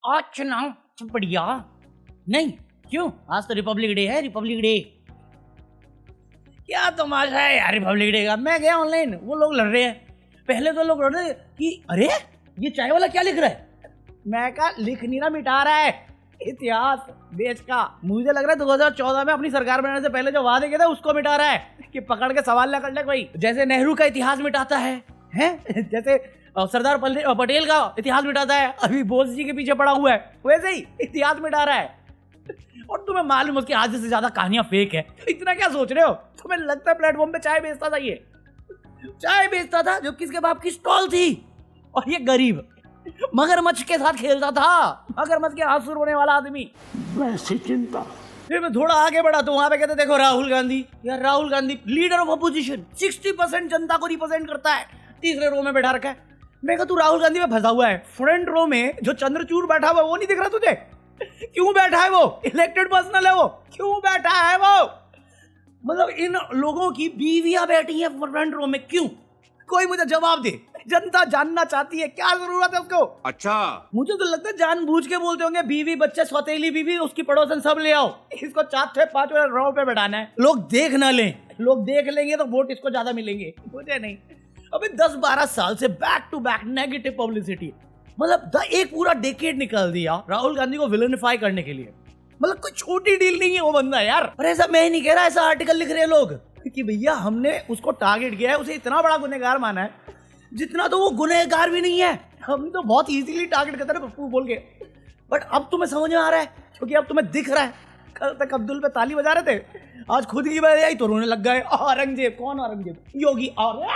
आज चुनाव बढ़िया नहीं, क्यों? आज तो रिपब्लिक डे है, रिपब्लिक डे। क्या तमाशा है यार रिपब्लिक डे का। मैं गया ऑनलाइन, वो लोग लड़ रहे हैं। पहले तो लोग लड़ रहे कि अरे ये चाय वाला क्या लिख रहा है। मैं कहा लिख नहीं रहा, मिटा रहा है इतिहास देश का। मुझे लग रहा है 2014 में अपनी सरकार बनाने से पहले जो वादे किए थे उसको मिटा रहा है कि पकड़ के सवाल ना कर ले कोई। जैसे नेहरू का इतिहास मिटाता है जैसे सरदार पटेल का इतिहास मिटाता है, अभी बोस जी के पीछे पड़ा हुआ है, वैसे ही इतिहास मिटा रहा है। और तुम्हें मालूम है उसकी आधे से ज्यादा कहानियां फेक है। इतना क्या सोच रहे हो? तुम्हें लगता है प्लेटफॉर्म पे चाय बेचता था, ये चाय बेचता था जो किसके बाप की स्टॉल थी, और ये गरीब मगरमच्छ के साथ खेलता था, मगरमच्छ के आंसू रोने वाला आदमी। वैसी चिंता। फिर मैं थोड़ा आगे बढ़ा तो वहां पे कहते देखो राहुल गांधी। यार Rahul Gandhi leader of opposition, 60% जनता को रिप्रेजेंट करता है, तीसरे रो में बैठा रखा है। मैं कहा तू राहुल गांधी में फंसा हुआ है। फ्रंट रो में जो चंद्रचूड़ बैठा हुआ है वो नहीं दिख रहा तुझे? क्यों बैठा है वो? इलेक्टेड पर्सनल है वो, क्यों बैठा है वो? मतलब इन लोगों की बीवियां बैठी हैं फ्रंट रो में, क्यों? कोई मुझे जवाब दे। जनता जानना चाहती है, क्या जरूरत है उसको? अच्छा, मुझे तो लगता है जानबूझ के बोलते होंगे बीवी बच्चे सौतेली बीवी उसकी पड़ोसन सब ले आओ, इसको 4-5 रो पे बैठाना है। लोग देख ना लें, लोग देख लेंगे तो वोट इसको ज्यादा मिलेंगे, मुझे नहीं। अबे 10-12 साल से back to back negative publicity, मतलब एक पूरा डेकेड निकाल दिया राहुल गांधी को विलनिफाई करने के लिए। मतलब कोई छोटी डील नहीं है वो बंदा यार। और ऐसा मैं नहीं कह रहा, ऐसा आर्टिकल लिख रहे हैं लोग कि भैया हमने उसको टारगेट किया है, उसे इतना बड़ा गुनहगार माना है जितना तो वो गुनहगार भी नहीं है। हम तो बहुत इजीली टारगेट करते हैं पप्पू बोल के। बट अब तुम्हें समझ में आ रहा है, क्योंकि अब तुम्हें दिख रहा है। कल तक अब्दुल पे ताली बजा रहे थे, आज खुद की बात आई तो रोने लग गए। औरंगजेब, कौन औरंगजेब? योगी। और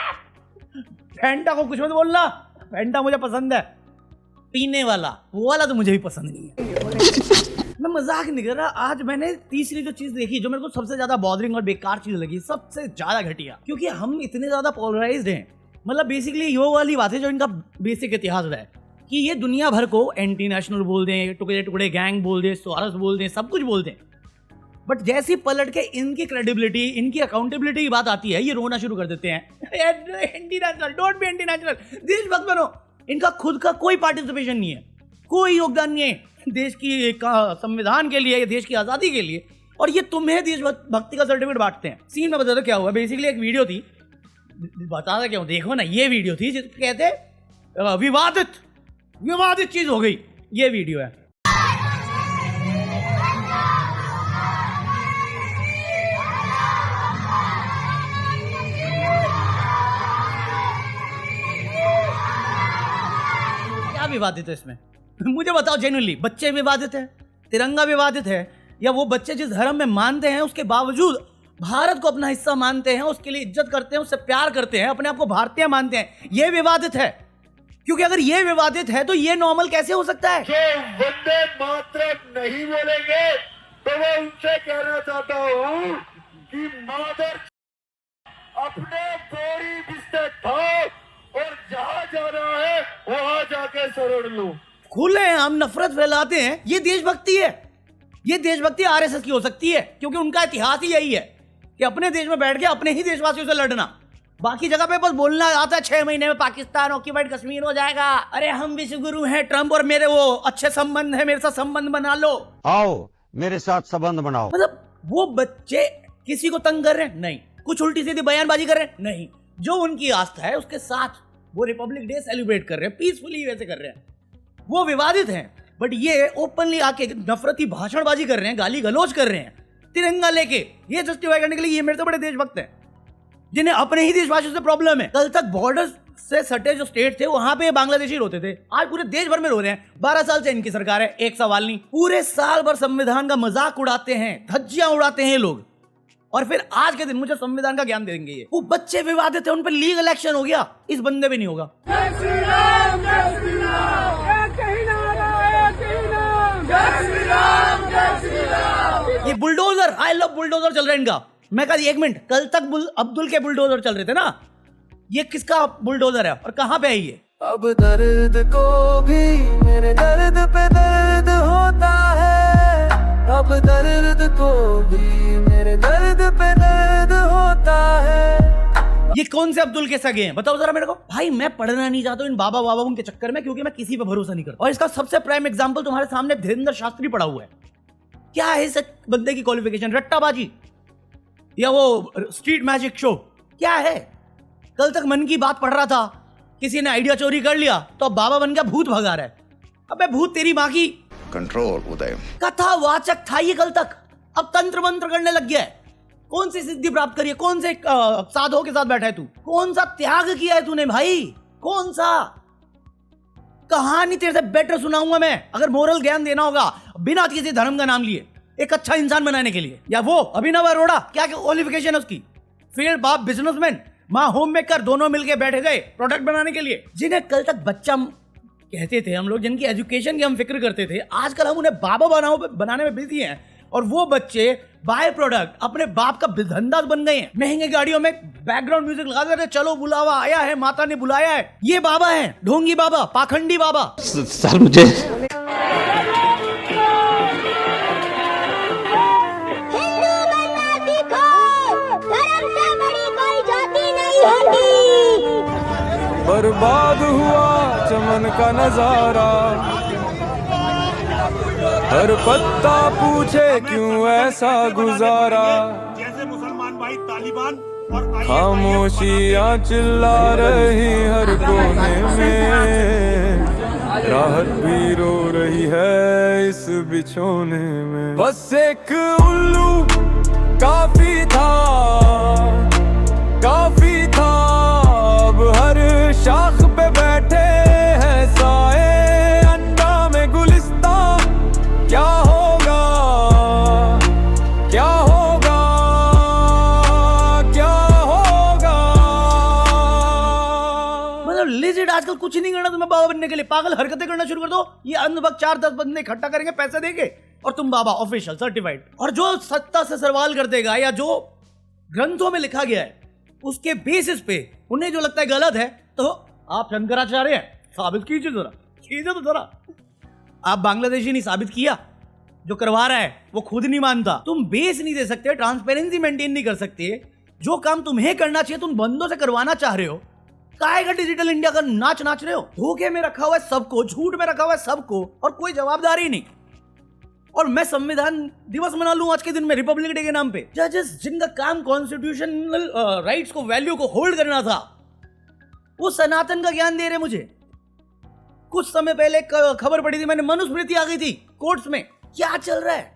फैंटा को कुछ मत बोलना, फैंटा मुझे पसंद है पीने वाला, वो वाला तो मुझे भी पसंद नहीं है। मैं मजाक नहीं कर रहा। आज मैंने तीसरी जो चीज देखी जो मेरे को सबसे ज्यादा बॉदरिंग और बेकार चीज लगी, सबसे ज्यादा घटिया, क्योंकि हम इतने ज्यादा पोलराइज्ड हैं। मतलब बेसिकली यो वाली बात है जो इनका बेसिक इतिहास है कि ये दुनिया भर को एंटी नेशनल बोल दें, टुकड़े टुकड़े गैंग बोल दें, स्वारस बोल दें, सब कुछ बोल दें। बट जैसी पलट के इनकी क्रेडिबिलिटी, इनकी अकाउंटेबिलिटी की बात आती है, ये रोना शुरू कर देते हैं। Anti national, don't be anti national, देशभक्त बनो। इनका खुद का कोई पार्टिसिपेशन नहीं है, कोई योगदान नहीं है देश की संविधान के लिए, देश की आजादी के लिए, और ये तुम्हें देशभक्ति का सर्टिफिकेट बांटते हैं। सीन में बता दो क्या हुआ। बेसिकली एक वीडियो थी, बताता क्यों, देखो ना, ये वीडियो थी जिसको कहते विवादित चीज हो गई। ये वीडियो है। क्या विवादित है इसमें? मुझे बताओ जेन्युइनली। बच्चे विवादित है, तिरंगा विवादित है, या वो बच्चे जिस धर्म में मानते हैं उसके बावजूद भारत को अपना हिस्सा मानते हैं, उसके लिए इज्जत करते हैं, उससे प्यार करते हैं, अपने आप को भारतीय मानते हैं, ये विवादित है। क्योंकि अगर ये विवादित है तो ये नॉर्मल कैसे हो सकता है? जो वंदे मातरम नहीं बोलेंगे तो मैं उनसे कहना चाहता हूँ कि मादर अपने बोरी बिस्तर खाओ और जहाँ जाना है वहाँ जाके सरोड़ लो। खुले हम नफरत फैलाते हैं, ये देशभक्ति है। ये देशभक्ति आरएसएस की हो सकती है, क्योंकि उनका इतिहास ही यही है कि अपने देश में बैठ के अपने ही देशवासियों से लड़ना। बाकी जगह पे बस बोलना आता है 6 महीने में पाकिस्तान ऑक्यूपाइड कश्मीर हो जाएगा, अरे हम विश्व गुरु हैं, ट्रंप और मेरे वो अच्छे संबंध है, मेरे साथ संबंध बना लो, आओ मेरे साथ संबंध बनाओ। मतलब वो बच्चे किसी को तंग कर रहे हैं? नहीं। कुछ उल्टी सीधी बयानबाजी कर रहे हैं? नहीं। जो उनकी आस्था है उसके साथ वो रिपब्लिक डे सेलिब्रेट कर रहे हैं, पीसफुली वैसे कर रहे हैं, वो विवादित हैं। बट ये ओपनली आके नफरती भाषणबाजी कर रहे हैं, गाली गलौज कर रहे हैं तिरंगा लेके, ये जस्टिफाई करने के लिए ये मेरे तो बड़े देशभक्त हैं जिन्हें अपने ही देशवासियों से प्रॉब्लम है। कल तक बॉर्डर से सटे जो स्टेट थे वहां पे बांग्लादेशी रोते थे, आज पूरे देश भर में रो रहे हैं। 12 साल से इनकी सरकार है, एक सवाल नहीं। पूरे साल भर संविधान का मजाक उड़ाते हैं, धज्जियां उड़ाते हैं लोग, और फिर आज के दिन मुझे संविधान का ज्ञान देंगे। ये वो बच्चे विवादित है, उन पर लीगल एक्शन हो गया, इस बंदे पे नहीं होगा। ये बुलडोजर, आई लव बुलडोजर चल रहा है इनका। मैं कहा 1 मिनट, कल तक अब्दुल के बुलडोजर चल रहे थे ना, ये किसका बुलडोजर है और कहाँ पे है ये? अब दर्द को भी मेरे दर्द पे दर्द होता है, अब दर्द को भी मेरे दर्द पे दर्द होता है, ये कौन से अब्दुल के सगे हैं बताओ जरा मेरे को। भाई मैं पढ़ना नहीं चाहता इन बाबा बाबा उनके चक्कर में, क्योंकि मैं किसी पे भरोसा नहीं करता। और इसका सबसे प्राइम एग्जांपल तुम्हारे सामने धीरेन्द्र शास्त्री पड़ा हुआ है। क्या है इस बंदे की क्वालिफिकेशन? रट्टाबाजी या वो स्ट्रीट मैजिक शो क्या है? कल तक मन की बात पढ़ रहा था, किसी ने आइडिया चोरी कर लिया तो अब बाबा बन गया भूत भगा रहा है। अबे भूत तेरी माँ की कंट्रोल उदय। कथावाचक था ये कल तक, अब तंत्र मंत्र करने लग गया है। कौन सी सिद्धि प्राप्त करी है? कौन से साधुओं के साथ बैठा है तू? कौन सा त्याग किया है तूने भाई? कौन सा? कहानी तेरे से बेटर सुनाऊंगा मैं अगर मोरल ज्ञान देना होगा बिना किसी धर्म का नाम लिए, एक अच्छा इंसान बनाने के लिए। या वो अभिनव अरोड़ा, क्या क्वालिफिकेशन है उसकी? फील्ड बाप बिजनेसमैन, माँ होम मेकर, दोनों मिलके बैठ गए प्रोडक्ट बनाने के लिए। जिन्हें कल तक बच्चा कहते थे हम लोग, जिनकी एजुकेशन की हम फिक्र करते थे, आजकल हम उन्हें बाबा बनाने में बिजी हैं। और वो बच्चे बाय प्रोडक्ट अपने बाप का धंधा बन गए हैं। महंगे गाड़ियों में बैकग्राउंड म्यूजिक लगा देते, चलो बुलावा आया है, माता ने बुलाया है। ये बाबा है ढोंगी बाबा, पाखंडी बाबा। सर मुझे बर्बाद हुआ चमन का नजारा, हर पत्ता पूछे क्यों ऐसा गुजारा। जैसे मुसलमान भाई तालिबान और खामोशियाँ चिल्ला रही हर कोने में, राहत भी रो रही है इस बिछोने में। बस एक उल्लू काफी था, काफी था। अब हर शाख पे बैठे हैं साए अंडा में गुलिस्ता। क्या होगा, क्या होगा, क्या होगा? मतलब लिजिट आजकल कुछ नहीं करना तुम्हें बाबा बनने के लिए, पागल हरकतें करना शुरू कर दो। ये अंधभक्त 4-10 बंदे इकट्ठा करेंगे, पैसे देंगे और तुम बाबा ऑफिशियल सर्टिफाइड। और जो सत्ता से सवाल कर देगा या जो ग्रंथों में लिखा गया है उसके बेसिस पे उन्हें जो लगता है गलत है, तो आप शंकराचार्य हैं, साबित कीजिए जरा, कीजिए तो जरा। आप बांग्लादेशी नहीं साबित किया, जो करवा रहा है वो खुद नहीं मानता। तुम बेस नहीं दे सकते, ट्रांसपेरेंसी मेंटेन नहीं कर सकते। जो काम तुम्हें करना चाहिए तुम बंदों से करवाना चाह रहे हो। काहे का डिजिटल इंडिया का नाच रहे हो? धोखे में रखा हुआ है सबको, झूठ में रखा हुआ है सबको, और कोई जवाबदारी नहीं। और मैं संविधान दिवस मना लूं आज के दिन में, रिपब्लिक डे के नाम पे। जजेस जिनका काम कॉन्स्टिट्यूशनल राइट्स को, वैल्यू को होल्ड करना था, वो सनातन का ज्ञान दे रहे मुझे। कुछ समय पहले खबर पड़ी थी मैंने, मनुस्मृति आ गई थी कोर्ट्स में। क्या चल रहा है?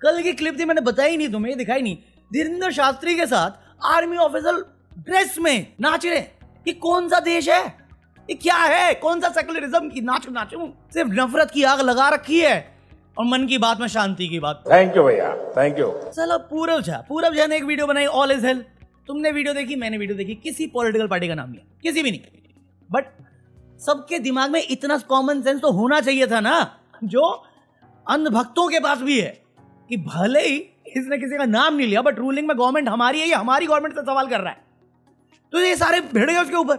कल की क्लिप थी, मैंने बताई नहीं तुम्हें, दिखाई नहीं। धीरेन्द्र शास्त्री के साथ आर्मी ऑफिसर ड्रेस में नाच रहे। ये कौन सा देश है? ये क्या है? कौन सा सेकुलरिज्म की नाचूं? सिर्फ नफरत की आग लगा रखी है और मन की बात में शांति की बात। थैंक यू भैया, थैंक यू। चलो पूरब झा ने एक वीडियो बनाई, ऑल इज हेल। तुमने वीडियो देखी, मैंने वीडियो देखी, किसी पॉलिटिकल पार्टी का नाम लिया, किसी भी नहीं। बट सबके दिमाग में इतना कॉमन सेंस तो होना चाहिए था ना, जो अंधभक्तों के पास भी है, कि भले ही इसने किसी का नाम नहीं लिया बट रूलिंग में गवर्नमेंट हमारी है, ये हमारी गवर्नमेंट से सवाल कर रहा है। तो ये सारे भिड़ गए उसके ऊपर,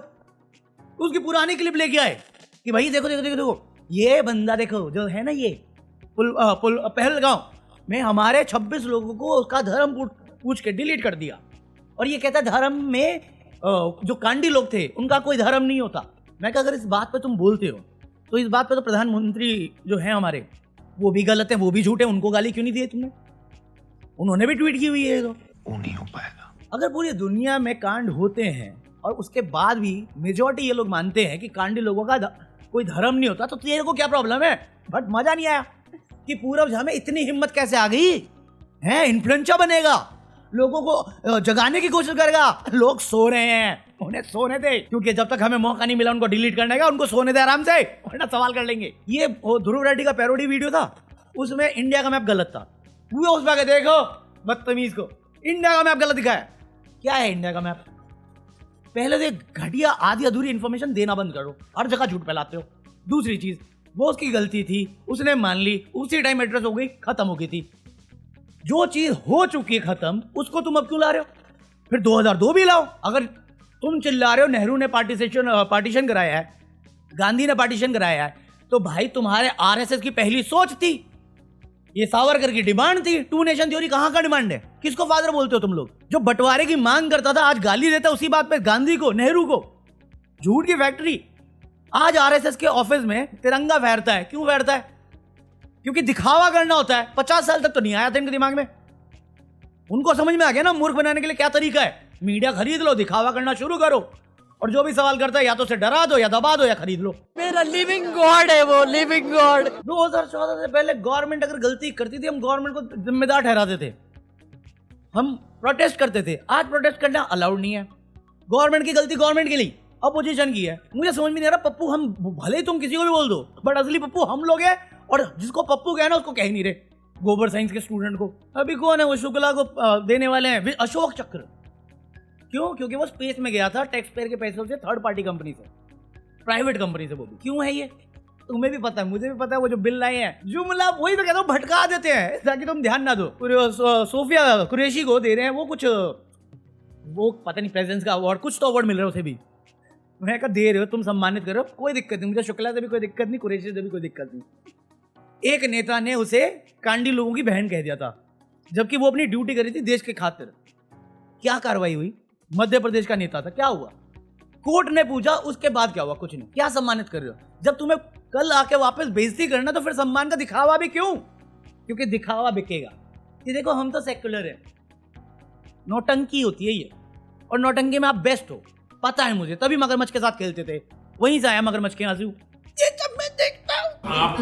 उसकी पुरानी क्लिप लेके आए कि भाई देखो देखो देखो देखो ये बंदा देखो जो है ना, ये पहलगांव में हमारे 26 लोगों को उसका धर्म पूछ के डिलीट कर दिया। और ये कहता धर्म में जो कांडी लोग थे उनका कोई धर्म नहीं होता। मैं कहा अगर इस बात पे तुम बोलते हो तो इस बात पे तो प्रधानमंत्री जो है हमारे, वो भी गलत है, वो भी झूठे, उनको गाली क्यों नहीं दी तुमने? उन्होंने भी ट्वीट की हुई है। तो वो नहीं हो पाएगा। अगर पूरी दुनिया में कांड होते हैं और उसके बाद भी मेजॉरिटी ये लोग मानते हैं कि कांडी लोगों का कोई धर्म नहीं होता, तो तेरे को क्या प्रॉब्लम है? बट मजा नहीं आया कि पूरब झा में इतनी हिम्मत कैसे आ गई है? इन्फ्लुएंसर बनेगा, लोगों को जगाने की कोशिश करेगा। लोग सो रहे हैं, उन्हें सोने दे, क्योंकि जब तक हमें मौका नहीं मिला उनको डिलीट करने का, उनको सोने दे आराम से, वरना सवाल कर लेंगे। ये ध्रुव रेड्डी का पैरोडी वीडियो था, उसमें इंडिया का मैप गलत था। वो उस पर देखो बदतमीज को, इंडिया का मैप गलत दिखाया। क्या है इंडिया का मैप? पहले तो घटिया आधी अधूरी इंफॉर्मेशन देना बंद करो, हर जगह झूठ फैलाते हो। दूसरी चीज, वो उसकी गलती थी, उसने मान ली, उसी टाइम एड्रेस हो गई, खत्म हो गई थी। जो चीज हो चुकी है खत्म, उसको तुम अब क्यों ला रहे हो? फिर 2002 भी लाओ। अगर तुम चिल्ला रहे हो नेहरू ने पार्टीशन कराया है, गांधी ने पार्टीशन कराया है, तो भाई तुम्हारे आरएसएस की पहली सोच थी ये सावरकर की डिमांड थी। टू नेशन थ्योरी कहाँ का डिमांड है? किसको फादर बोलते हो तुम लोग? जो बंटवारे की मांग करता था आज गाली देता उसी बात पे गांधी को, नेहरू को। झूठ की फैक्ट्री। आज आरएसएस के ऑफिस में तिरंगा फहरता है। क्यों फहरता है? क्योंकि दिखावा करना होता है। 50 साल तक तो नहीं आया था इनके दिमाग में। उनको समझ में आ गया ना मूर्ख बनाने के लिए क्या तरीका है। मीडिया खरीद लो, दिखावा करना शुरू करो, और जो भी सवाल करता है या तो उसे डरा दो या दबा दो या खरीद लो। मेरा लिविंग गॉड है वो, लिविंग गॉड। 2014 से पहले गवर्नमेंट अगर गलती करती थी हम गवर्नमेंट को जिम्मेदार ठहराते थे, हम प्रोटेस्ट करते थे। आज प्रोटेस्ट करना अलाउड नहीं है। गवर्नमेंट की गलती गवर्नमेंट की नहीं, अपोजिशन की है। मुझे समझ में नहीं आ रहा, पप्पू हम भले ही तुम किसी को भी बोल दो, बट असली पप्पू हम लोग हैं, और जिसको पप्पू कहना उसको कह ही नहीं रहे। गोबर साइंस के स्टूडेंट को अभी कौन है वो शुक्ला को देने वाले हैं अशोक चक्र। क्यों? क्योंकि वो स्पेस में गया था टैक्स पेयर के पैसों से, थर्ड पार्टी कंपनी से, प्राइवेट कंपनी से। वो भी क्यों है ये तुम्हें भी पता है, मुझे भी पता है। वो जो बिल लाए हैं, जुमला वही तो कहता हूँ, भटका देते हैं ताकि तुम ध्यान ना दो। सोफिया कुरैशी को दे रहे हैं वो कुछ, वो पता नहीं प्रेजेंस का अवार्ड, कुछ तो अवार्ड मिल रहा है उसे भी। मैं कहा दे रहे हो तुम, सम्मानित कर रहे हो, कोई दिक्कत नहीं। मुझे शुक्ला से भी कोई दिक्कत नहीं, कुरैशी से भी कोई दिक्कत नहीं। एक नेता ने उसे कांडी लोगों की बहन कह दिया था, जबकि वो अपनी ड्यूटी कर रही थी देश के खातिर। क्या कार्रवाई हुई? मध्य प्रदेश का नेता था, क्या हुआ? कोर्ट ने पूछा, उसके बाद क्या हुआ? कुछ नहीं। क्या सम्मानित कर रहे हो? जब तुम्हें कल आके वापस बेइज्जती करना तो फिर सम्मान का दिखावा भी क्यों? क्योंकि दिखावा बिकेगा। ये देखो हम तो सेक्युलर है, नौटंकी होती है ये, और नौटंकी में आप बेस्ट हो, पता है मुझे। तभी मगरमच्छ के साथ खेलते थे, वहीं से आया मगरमच्छ के आंसू। ये जब मैं देखता हूँ आप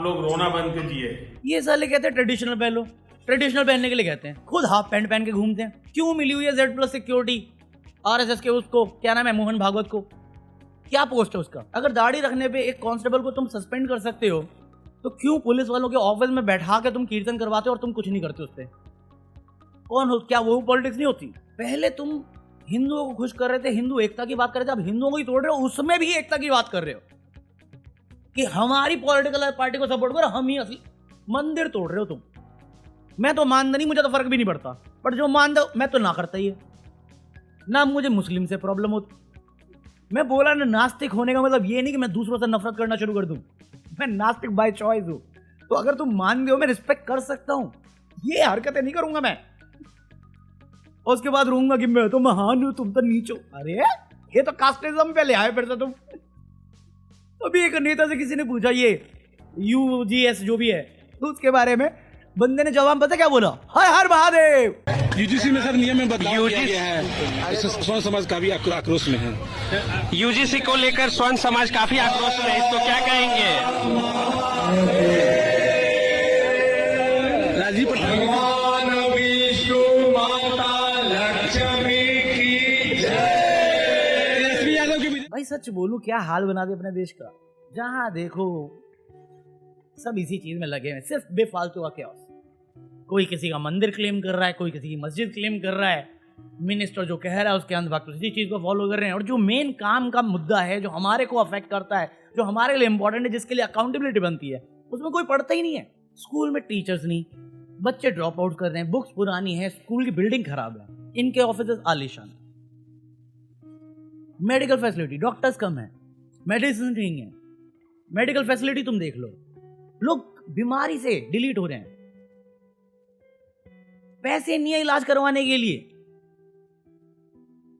लोग रोना बंद कीजिए। ये साले कहते हैं ट्रेडिशनल पहन लो, ट्रेडिशनल पहनने के लिए कहते हैं, खुद हाफ पैंट पहन के घूमते हैं। क्यों मिली हुई है Z+ सिक्योरिटी आरएसएस के उसको, क्या नाम है, मोहन भागवत को? क्या पोस्ट है उसका? अगर दाढ़ी रखने पे एक कांस्टेबल को तुम सस्पेंड कर सकते हो, तो क्यों पुलिस वालों के ऑफिस में बैठा के तुम कीर्तन करवाते हो और तुम कुछ नहीं करते उससे? कौन हो? क्या वो पॉलिटिक्स नहीं होती? पहले तुम हिंदुओं को खुश कर रहे थे, हिंदू एकता की बात कर रहे थे, अब हिंदुओं को ही तोड़ रहे हो, उसमें भी एकता की बात कर रहे हो कि हमारी पॉलिटिकल पार्टी को सपोर्ट करो, हम ही असली। मंदिर तोड़ रहे हो तुम। मैं तो मानता नहीं, मुझे तो फर्क भी नहीं पड़ता, बट जो मानता मैं तो ना करता ही है ना। मुझे मुस्लिम से प्रॉब्लम होती। मैं बोला ना, नास्तिक होने का मतलब ये नहीं कि मैं दूसरों से नफरत करना शुरू कर दूं। मैं नास्तिक बाय चॉइस हूं। तो अगर तुम मान हो, मैं रिस्पेक्ट कर सकता हूं। ये हरकतें नहीं करूंगा मैं, और उसके बाद रहूंगा कि मैं तो महान हूं, तुम तो नीच हो। अरे ये तो कास्टिज्म पे ले आए फिर से तुम। अभी एक नेता से किसी ने पूछा ये UGS जो भी है, तो उसके बारे में बंदे ने जवाब पता क्या बोला? हर हर महादेव। यूजीसी में सर नियम में बदलाव किया गया है, स्वर्ण समाज काफी आक्रोश में है। यूजीसी को लेकर स्वर्ण समाज काफी आक्रोश में है, इसको क्या कहेंगे? राजीव पटनायक भाई सच बोलूं, क्या हाल बना दे अपने देश का। जहां देखो सब इसी चीज में लगे हैं, सिर्फ बेफालतू का क्या। कोई किसी का मंदिर क्लेम कर रहा है, कोई किसी की मस्जिद क्लेम कर रहा है, मिनिस्टर जो कह रहा है उसके अंदर उसी चीज को फॉलो कर रहे हैं। और जो मेन काम का मुद्दा है, जो हमारे को अफेक्ट करता है, जो हमारे लिए इंपॉर्टेंट है, जिसके लिए अकाउंटेबिलिटी बनती है, उसमें कोई पढ़ता ही नहीं है। स्कूल में टीचर्स नहीं, बच्चे ड्रॉप आउट कर रहे हैं, बुक्स पुरानी है, स्कूल की बिल्डिंग खराब है, इनके ऑफिस आलीशान, मेडिकल फैसिलिटी, डॉक्टर्स कम है, मेडिसिन नहीं है। मेडिकल फैसिलिटी तुम देख लो, लोग बीमारी से डिलीट हो रहे हैं, पैसे नहीं है इलाज करवाने के लिए।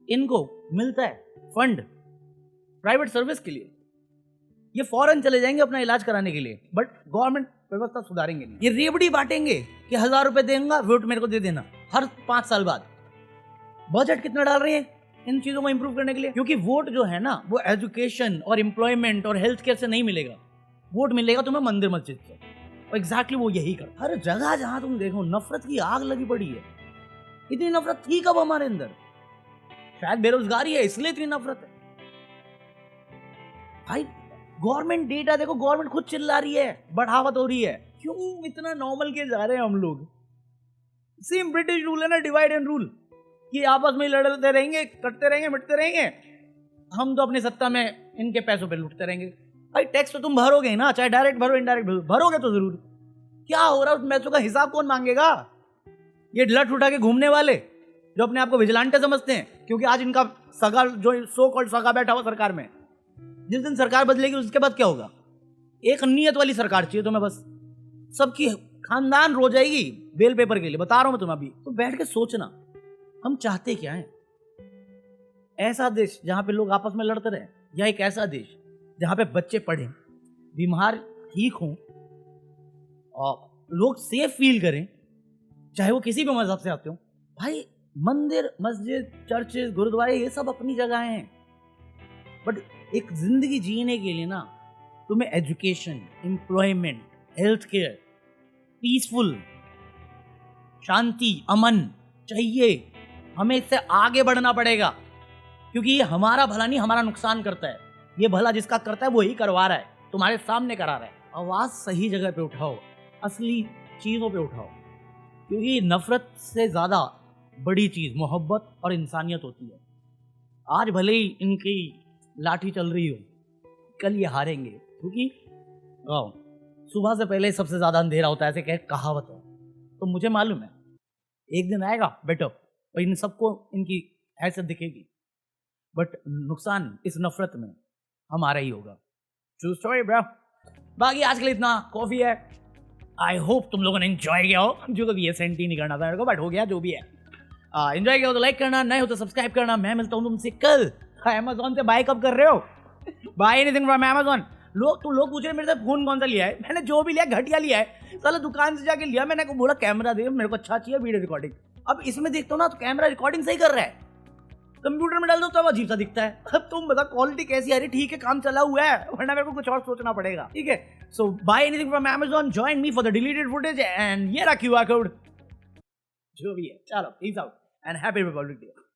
इनको मिलता है फंड प्राइवेट सर्विस के लिए, ये फॉरेन चले जाएंगे अपना इलाज कराने के लिए, बट गवर्नमेंट व्यवस्था सुधारेंगे नहीं। ये रेवड़ी बांटेंगे कि 1000 रुपए देंगे, वोट मेरे को दे देना हर 5 साल बाद। बजट कितना डाल रहे हैं इन चीजों को इंप्रूव करने के लिए? क्योंकि वोट जो है ना, वो एजुकेशन और एम्प्लॉयमेंट और हेल्थ केयर से नहीं मिलेगा, वोट मिलेगा तुम्हें मंदिर मस्जिद से। और एग्जैक्टली वो यही कर, हर जगह जहां तुम देखो नफरत की आग लगी पड़ी है। इतनी नफरत थी कब हमारे अंदर? शायद बेरोजगारी है इसलिए इतनी नफरत है। भाई गवर्नमेंट डेटा देखो, गवर्नमेंट खुद चिल्ला रही है, बढ़ावत हो रही है। क्यों इतना नॉर्मल किए जा रहे हैं हम लोग? सेम ब्रिटिश रूल है ना, डिवाइड एंड रूल, कि आपस में लड़ते रहेंगे, कटते रहेंगे, मिटते रहेंगे, हम तो अपनी सत्ता में इनके पैसों पे लूटते रहेंगे। भाई टैक्स तो तुम भरोगे ना, चाहे डायरेक्ट भरो इनडायरेक्ट भरोगे तो जरूर। क्या हो रहा है उस पैसों का हिसाब कौन मांगेगा? ये लठ उठा के घूमने वाले जो अपने आप को विजिलेंटे समझते हैं, क्योंकि आज इनका सगा, जो सो कॉल्ड सगा बैठा हुआ सरकार में, जिस दिन सरकार बदलेगी उसके बाद क्या होगा? एक नियत वाली सरकार चाहिए तुम्हें, बस सबकी खानदान रो जाएगी बेल पेपर के लिए, बता रहा हूं मैं तुम्हें अभी। तो बैठ के सोचना हम चाहते क्या हैं। ऐसा देश जहां पे लोग आपस में लड़ते रहे, या एक ऐसा देश जहां पे बच्चे पढ़ें, बीमार ठीक हों और लोग सेफ फील करें, चाहे वो किसी भी मजहब से आते हो। भाई मंदिर, मस्जिद, चर्चेज, गुरुद्वारे ये सब अपनी जगह हैं, बट एक जिंदगी जीने के लिए ना तुम्हें education, employment, health care, peaceful, शांति, अमन चाहिए। हमें इससे आगे बढ़ना पड़ेगा, क्योंकि ये हमारा भला नहीं, हमारा नुकसान करता है। ये भला जिसका करता है वही करवा रहा है, तुम्हारे सामने करा रहा है। आवाज सही जगह पे उठाओ, असली चीजों पे उठाओ, क्योंकि नफरत से ज्यादा बड़ी चीज मोहब्बत और इंसानियत होती है। आज भले ही इनकी लाठी चल रही हो, कल ये हारेंगे, क्योंकि सुबह से पहले सबसे ज्यादा अंधेरा होता है, ऐसे कह कहावत है। तो मुझे मालूम है एक दिन आएगा बेटर और इन सबको इनकी हैसियत दिखेगी, बट नुकसान इस नफरत में हमारा ही होगा। True story bro. बाकी आज के लिए इतना, कॉफी है। आई होप तुम लोगों ने एंजॉय किया हो, जो भी है सेंट ही नहीं करना था मेरे को, बट हो गया जो भी है। एंजॉय किया हो तो लाइक करना, नए हो तो सब्सक्राइब करना। मैं मिलता हूँ तुमसे कल। अमेज़न से बाय कब कर रहे हो? Buy anything from Amazon. लोग पूछ रहे मेरे से फोन कौन सा लिया है। मैंने जो भी लिया घटिया लिया है, साला दुकान से जाके लिया। मैंने को बोला कैमरा दे, मेरे को अच्छा चाहिए वीडियो रिकॉर्डिंग। अब इसमें देखता हूँ ना तो कैमरा रिकॉर्डिंग सही कर रहा है, कंप्यूटर में डाल दो तो अब अजीब सा दिखता है। अब तुम बता क्वालिटी कैसी आ रही? ठीक है काम चला हुआ है, वरना मेरे को कुछ और सोचना पड़ेगा। ठीक है, so buy anything from Amazon, join me for the deleted footage and ये रहा QR कोड, जो भी है। चलो peace out and happy Republic day.